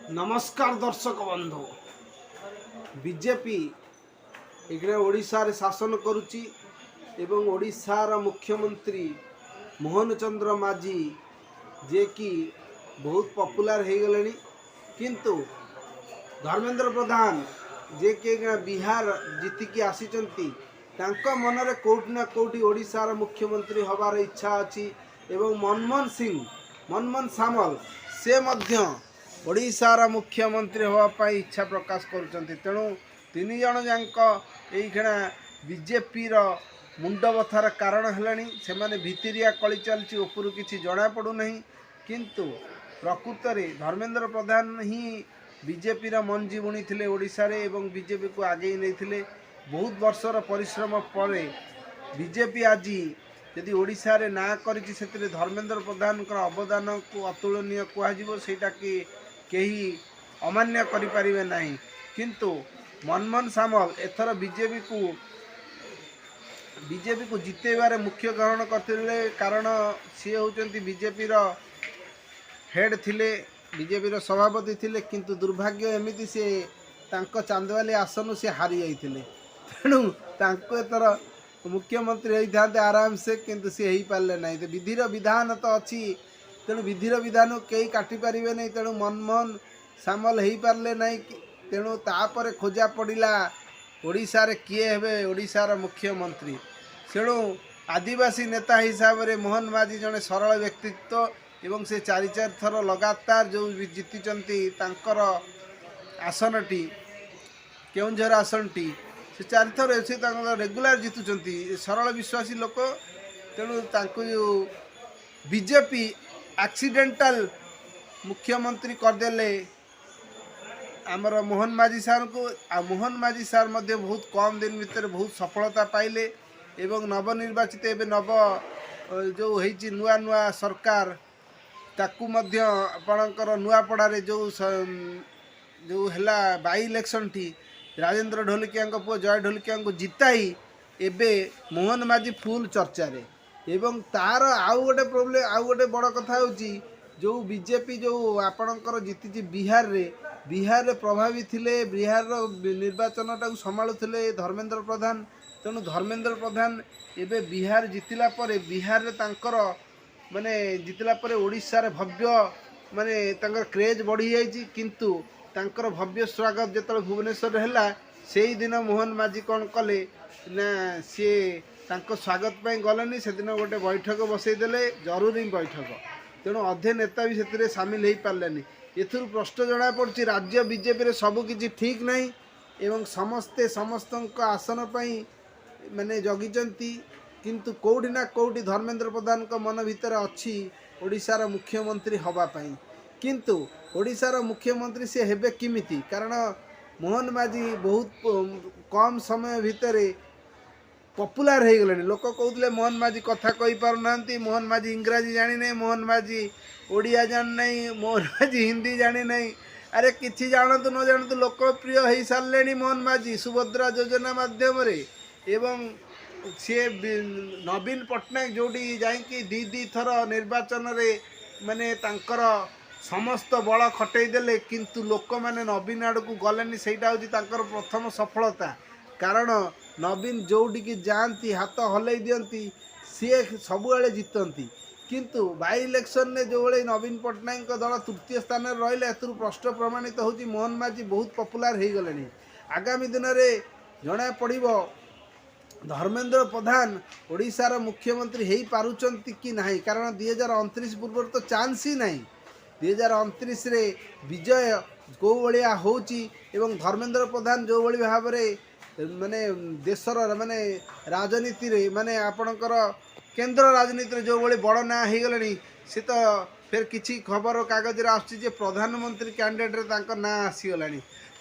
नमस्कार दर्शक बंधु। बीजेपी एगरे ओडिशा रे शासन करुची एवं ओडिशार मुख्यमंत्री मोहन चंद्र माझी जे कि बहुत पॉपुलर हो गले, किंतु धर्मेंद्र प्रधान जे कि बिहार जीतिकी आसीचंती तांका मनरे कोठी ना कोठी ओडिशार मुख्यमंत्री हबार इच्छा अच्छी एवं मनमोहन सामल से मध्य ओडिशार मुख्यमंत्री होगापाई इच्छा प्रकाश करुँच। तेणु तीन जन जाक यहीखेणा बीजेपी मुंड बथार कारण है। भितरिया कली चलती उपरू किसी जना पड़ूना, किंतु प्रकृत में धर्मेंद्र प्रधान ही बीजेपी मंजी बुणी थे ओडिशा रे एवं बीजेपी को आगे नहीं। बहुत वर्षर परिश्रम पर बीजेपी आज यदि ओडिशा रे ना करिछि सेतिरे धर्मेंद्र प्रधान अवदान को अतुलनीय कहुटा कि कहीं अमान्य करें ना, किंतु मनमोहन सामल एथर बीजेपी को जितेबार मुख्य ग्रहण करते, कारण सी होती बीजेपी हेड थिले, बीजेपी सभापति थिले, किंतु दुर्भाग्य एमती सी चांदवाली आसन से हारी जाते। तेणु एथर मुख्यमंत्री होते आराम से, किंतु सी हो पारे ना। तो विधिर विधान तो अच्छी, तेणु विधिर विधान कहीं काटी पारे नहीं। तेणु मनमोहन सामल हो पारे ना। तेणु तापर खोजा पड़ा ओडिशा रे किए हेबे ओडिशार मुख्यमंत्री। तेणु आदिवासी नेता हिसाब से मोहन माझी जड़े सरल व्यक्तित्व एवं से चार थर लगातार जो जीति आसनटी केउंझर आसनटी से 4 थर से रेगुलर जीतुंट सरल विश्वासी लोक। तेणु बीजेपी एक्सीडेंटल मुख्यमंत्री करदेले आमर मोहन माझी सार को। मोहन माझी सार मध्य बहुत कम दिन भितर बहुत सफलता पाइले एवं नवनिर्वाचित एवं नव जो होती नुआ नुआ सरकार ताकू मध्य आपणकर नुआपड़े जो है बाई इलेक्शन टी राजेंद्र ढोलकिया पुओ जय ढोलकिया को जिताई एबे मोहन माझी फुल चर्चा रे। एवं तार आउ गोटे प्रोब्लेम आउ गोटे बड़ कथा होची जो बीजेपी जो आपणकर जीति बिहार रे प्रभावी थिले, बिहार निर्वाचन टाक संभालुले धर्मेंद्र प्रधान। तेणु धर्मेंद्र प्रधान एबे बिहार जितिला परे बिहार रे तांकर माने जितिला परे ओडिशा रे भव्य माने तांकर क्रेज बढ़ी जाइछि, किंतु तांकर भव्य स्वागत जेतल भुवनेश्वर हैला सेही दिन मोहन माझी कौन कले ना सी तांको स्वागत पाई गलनी से दिन गोटे बैठक बसईदे जरूरी बैठक। तेणु अधे नेता भी से सामिल हो पारे। एथुर प्रश्न जना पड़ी राज्य बीजेपी रे सबकि ठीक नहीं एवं समस्ते समस्त आसन पाई माने जगिचंती, किंतु कोठी ना कोठी धर्मेंद्र प्रधान को मन भितर अच्छी ओडिशार मुख्यमंत्री हवा पाई। किंतु ओडिशार मुख्यमंत्री से हेबे किमिति, कारण मोहन माझी बहुत कम समय भितर पॉपुलर हो गले। लोक कहते मोहन माझी कथा कही पार ना, मोहन माझी इंग्राजी जानी नहीं, मोहन माझी ओडिया जान नहीं, मोहन माझी हिंदी जानी नहीं। अरे किसी जानतु न जानतु लोकप्रिय हो सारे मोहन माझी सुभद्रा योजना माध्यम एवं सी नवीन पट्टनायक जोटी जाकि दी थर निर्वाचन रे माने तांकर समस्त बल खटेदेले, किंतु लोक मैंने नवीन आड़ को गलेनी। सेटा हूँ तांकर प्रथम सफलता, कारण नवीन जोटिकी जाती हाथ हल्ई दियंती सी सबुआड़े जीतती, किंतु बाई इलेक्शन में जो भाई नवीन पट्टनायक दल तृतीय स्थान रही प्रश्न प्रमाणित होती मोहन माझी बहुत पॉपुलर हो गले। आगामी दिन में जना पड़ो धर्मेंद्र प्रधान ओडिशार मुख्यमंत्री हो पारुचंती कि नहीं, कारण 2029 पूर्व तो चांस ही नहीं। 2029 रे विजय कौ भाया होची एवं धर्मेंद्र प्रधान जो भाई भाव माने देशर माने राजनीति रे माने आपणकर केंद्र राजनीति जो भाई बड़ ना हो गले से तो फिर किसी खबर कागज आसुची प्रधानमंत्री कैंडिडेट ना आसीगला।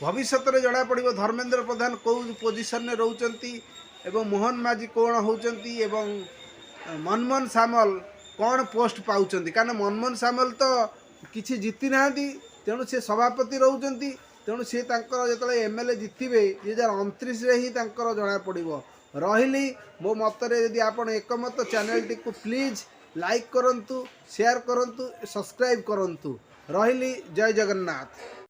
भविष्य में जना पड़ो धर्मेंद्र प्रधान कौ पोजिशन में रोचंती एवं मोहन माझी कौन होचंती एवं मनमोहन सामल कौन पोस्ट पाउचंती, कारण मनमोहन सामल तो किसी जीति ना, तेणु से सभापति रोचंती। तेणु सी जो एमएलए जितबे 2029 रे ही जना पड़ो। रही मो मतरे यदि आपण एकमत चैनल टी को प्लीज लाइक करंतु, शेयर करंतु, सब्सक्राइब करंतु। रही जय जगन्नाथ।